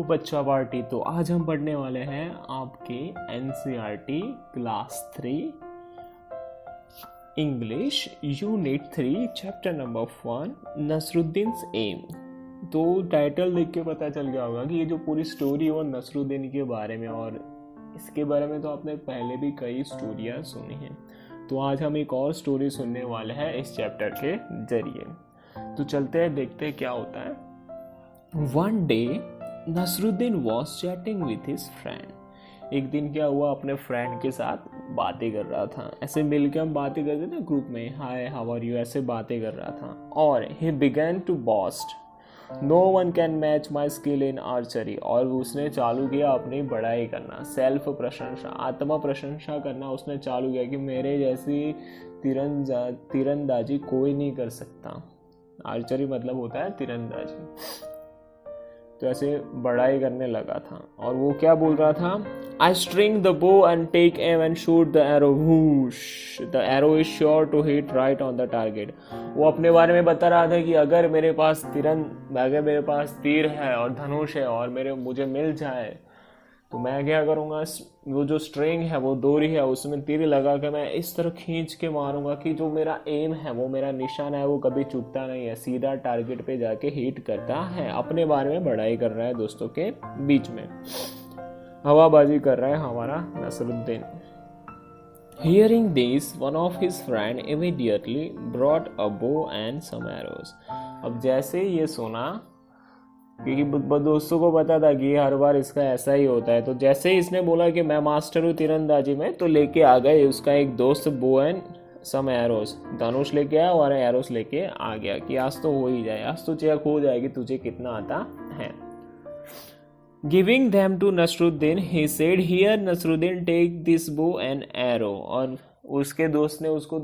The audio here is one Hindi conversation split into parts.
बच्चा पार्टी। तो आज हम पढ़ने वाले हैं आपके NCERT class 3 English unit 3 chapter number 1 Nasruddin's aim. तो टाइटल देख के पता चल गया होगा कि ये जो पूरी स्टोरी है वो नसरुद्दीन के बारे में, और इसके बारे में तो आपने पहले भी कई स्टोरियाँ सुनी हैं। तो आज हम एक और स्टोरी सुनने वाले हैं इस चैप्टर के जरिए। तो चलते हैं, देखते हैं क्या होता है। One day, Nasruddin was chatting with his friend. एक दिन क्या हुआ, अपने फ्रेंड के साथ बातें कर रहा था। ऐसे मिलकर हम बातें करते थे ग्रुप में, हाय हाउ आर यू, ऐसे बातें कर रहा था। और he began to boast, no one can match my skill in archery. और उसने चालू किया अपनी बड़ाई करना, सेल्फ प्रशंसा, आत्म प्रशंसा करना उसने चालू किया कि मेरे जैसी तीरंदाजी कोई नहीं कर सकता। आर्चरी मतलब होता है तीरंदाजी। तो ऐसे बड़ाई करने लगा था। और वो क्या बोल रहा था, I string the bow and take aim and shoot the arrow. Whoosh! The arrow is sure to hit right on the target. वो अपने बारे में बता रहा था कि अगर मेरे पास तीर है और धनुष है और मुझे मिल जाए तो मैं क्या करूँगा, वो जो स्ट्रिंग है, वो डोरी है, उसमें तीर लगा के मैं इस तरह खींच के मारूंगा कि जो मेरा एम है, वो मेरा निशान है, वो कभी चूकता नहीं है, सीधा टारगेट पे जाके हिट करता है। अपने बारे में बड़ाई कर रहा है दोस्तों के बीच में, हवाबाजी कर रहा है हमारा Nasruddin. Hearing this, one of his friend immediately brought a bow and some arrows. अब जैसे ये सुना, क्योंकि दोस्तों को पता था कि हर बार इसका ऐसा ही होता है, तो जैसे ही इसने बोला कि मैं मास्टर हूँ तीरंदाजी में, तो लेके आ गए उसका एक दोस्त बो एंड सम एरोस, धनुष लेके आया और एरोस लेके आ गया कि आज तो हो ही जाए, आज तो चेक हो जाएगी तुझे कितना आता है। Giving them to Nasruddin he said, here Nasruddin take this bow and arrow. और उसके दोस्त ने उसको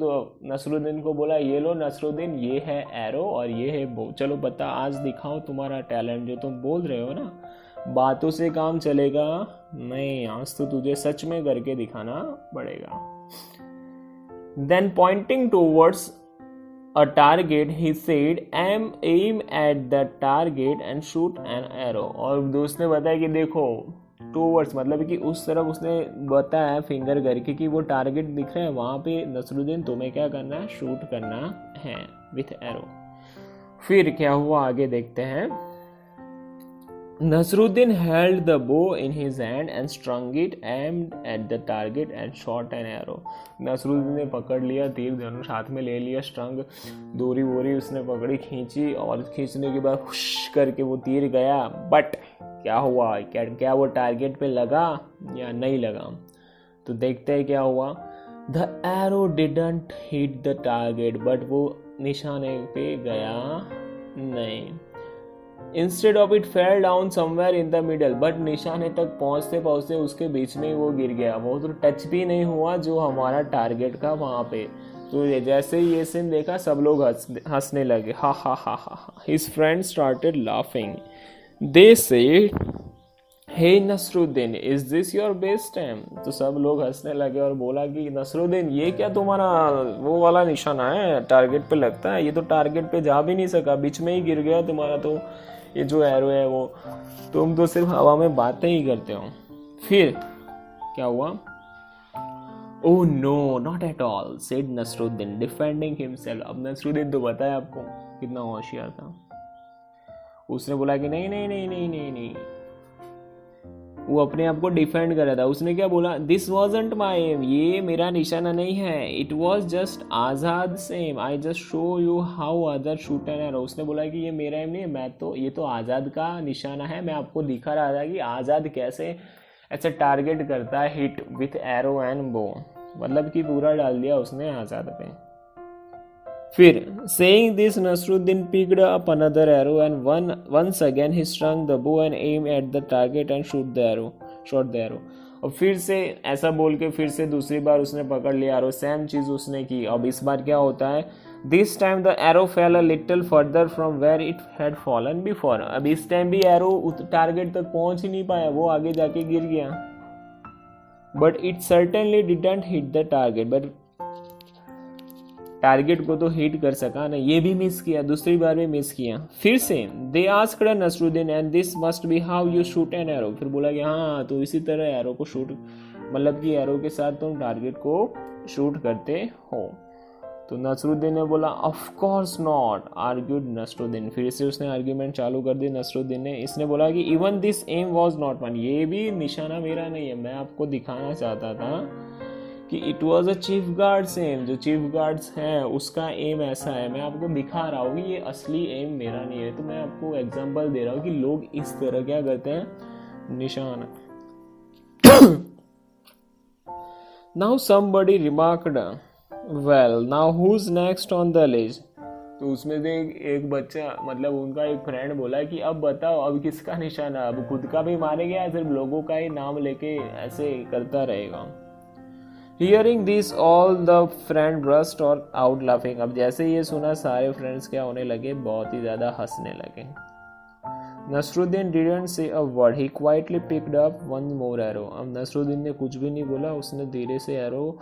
नसरुद्दीन को बोला, ये लो नसरुद्दीन, ये है एरो और ये है बो, चलो बता, आज दिखाओ तुम्हारा टैलेंट। जो तुम बोल रहे हो ना बातों से काम चलेगा नहीं, आज तो तुझे सच में करके दिखाना पड़ेगा। Then pointing towards a target he said, aim at the target and shoot an arrow. और दोस्त ने बताया कि देखो, टूवर्ड्स मतलब कि उस तरफ उसने बताया फिंगर करके कि वो टारगेट दिख रहा है, वहां पे नसरुद्दीन तुम्हें क्या करना है, शूट करना है विथ एरो। फिर क्या हुआ आगे देखते हैं। Nasruddin held the bow in his hand and strung it, aimed at the target and shot an arrow. Nasruddin ने पकड़ लिया तीर धनुष, हाथ में ले लिया, स्ट्रंग डोरी वोरी उसने पकड़ी, खींची, और खींचने के बाद हुश करके वो तीर गया। बट क्या हुआ, क्या वो टारगेट पे लगा या नहीं लगा, तो देखते हैं क्या हुआ। The arrow didn't hit the target, but वो निशाने पे गया नहीं। Instead of it fell down somewhere in the middle, but निशाने तक पहुंचते पहुंचते उसके बीच में ही वो गिर गया, वो तो टच भी नहीं हुआ जो हमारा टारगेट का वहां पे। तो जैसे ही ये सीन देखा सब लोग हंसने लगे, हा हा हा हा हा। His friends started laughing. They said, Hey Nasruddin, is this your best aim? तो सब लोग हंसने लगे और बोला कि नसरुद्दीन, ये क्या तुम्हारा वो वाला निशाना है, टारगेट पे लगता है, ये तो टारगेट पे जा भी नहीं सका, बीच में ही गिर गया तुम्हारा तो ये जो एरो है वो, तुम तो सिर्फ हवा में बातें ही करते हो। फिर क्या हुआ। Oh no, not at all, said Nasruddin defending himself. अब नसरुद्दीन तो बताया आपको कितना होशियार था, उसने बोला कि नहीं नहीं नहीं नहीं नहीं नहीं, वो अपने आप को डिफेंड कर रहा था। उसने क्या बोला, दिस वॉजंट माई एम, ये मेरा निशाना नहीं है, it was just Azad same, I just show you how other shoot an arrow. उसने बोला कि ये मेरा एम नहीं है, ये तो आजाद का निशाना है, मैं आपको दिखा रहा था कि आजाद कैसे ऐसे टारगेट करता है, हिट विथ एरो एंड बो, मतलब कि पूरा डाल दिया उसने आजाद पे। फिर saying this, Nasruddin picked up another arrow and once again he strung the bow and aimed at the target and shot the arrow. और फिर से ऐसा बोल के फिर से दूसरी बार उसने पकड़ लिया एरो, सेम चीज उसने की। अब इस बार क्या होता है, this time the arrow fell a little further from where it had fallen before. अब इस टाइम भी एरो टारगेट तक पहुंच ही नहीं पाया, वो आगे जाके गिर गया। But it certainly didn't hit the target, but target को तो हिट कर सका ना, ये भी मिस किया, दूसरी बार भी मिस किया। फिर से they asked Nasruddin and this must be how you shoot an arrow, फिर बोला कि हाँ तो इसी तरह एरो को शूट, मतलब कि एरो के साथ तुम टारगेट को शूट करते हो। तो नसरुद्दीन ने बोला of course not, argued Nasruddin, फिर से उसने आर्ग्यूमेंट चालू कर दी नसरुद्दीन ने। इसने बोला कि even this aim was not mine, ये भी निशाना मेरा नहीं है, मैं आपको दिखाना चाहता था कि it was a chief guards aim, जो चीफ गार्ड्स हैं उसका एम ऐसा है, मैं आपको दिखा रहा हूँ कि ये असली एम मेरा नहीं है। तो मैं आपको एग्जांपल दे रहा हूँ कि लोग इस तरह क्या करते हैं, निशाना। Now somebody remarked well now who's next on the list, तो उसमें से एक बच्चा, मतलब उनका एक फ्रेंड बोला कि अब बताओ अब किसका निशाना, अब खुद का भी मारेगा या सिर्फ लोगों का ही नाम लेके ऐसे करता रहेगा। Hearing this, all the friend burst out laughing. अब जैसे ये सुना सारे फ्रेंड्स क्या होने लगे, बहुत ही ज़्यादा हंसने लगे। Nasruddin didn't say a word. He quietly picked up one more arrow. अब नसरुद्दीन ने कुछ भी नहीं बोला, उसने धीरे से एरो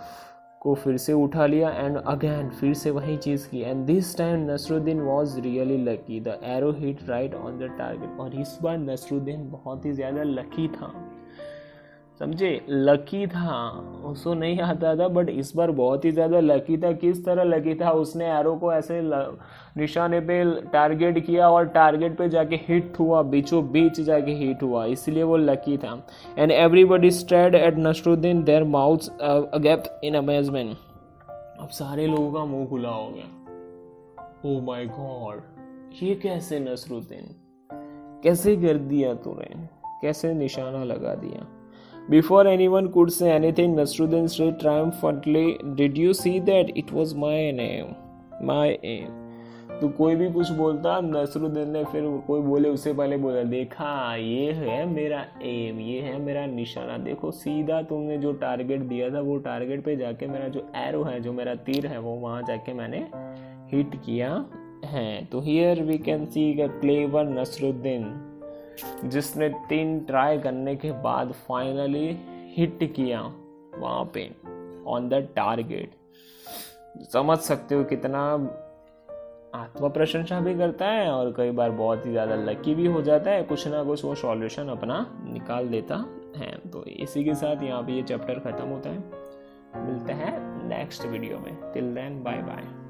को फिर से उठा लिया एंड अगेन फिर से वही चीज़ की। And this time Nasruddin was really lucky, the arrow hit right on the target. और इस बार नसरुद्दीन बहुत ही ज़्यादा लकी था, समझे, लकी था, उसको नहीं आता था बट इस बार बहुत ही ज़्यादा लकी था। किस तरह लकी था, उसने एरो को ऐसे निशाने पे टारगेट किया और टारगेट पे जाके हिट हुआ, बीचों बीच जाके हिट हुआ, इसलिए वो लकी था। And everybody stared at Nasruddin, their mouths agape in amazement. अब सारे लोगों का मुंह खुला हो गया, ओह माय गॉड, ये कैसे नसरुद्दीन, कैसे कर दिया तूने, कैसे निशाना लगा दिया। Before anyone could say anything, Nasruddin said triumphantly, "Did you see that? It was my aim, my aim." तो कोई भी कुछ बोलता, नसरुद्दीन ने फिर कोई बोले उससे पहले बोला, देखा ये है मेरा एम, ये है मेरा निशाना, देखो सीधा तुमने जो टारगेट दिया था वो टारगेट पे जाके मेरा जो एरो है, जो मेरा तीर है, वो वहाँ जाके मैंने हिट किया है। तो here we can see the clever Nasruddin, जिसने 3 ट्राई करने के बाद फाइनली हिट किया वहाँ पे ऑन द टारगेट। समझ सकते हो कितना आत्म प्रशंसा भी करता है और कई बार बहुत ही ज़्यादा लकी भी हो जाता है, कुछ ना कुछ वो सॉल्यूशन अपना निकाल देता है। तो इसी के साथ यहाँ पे ये चैप्टर ख़त्म होता है, मिलते हैं नेक्स्ट वीडियो में, टिल देन बाय बाय।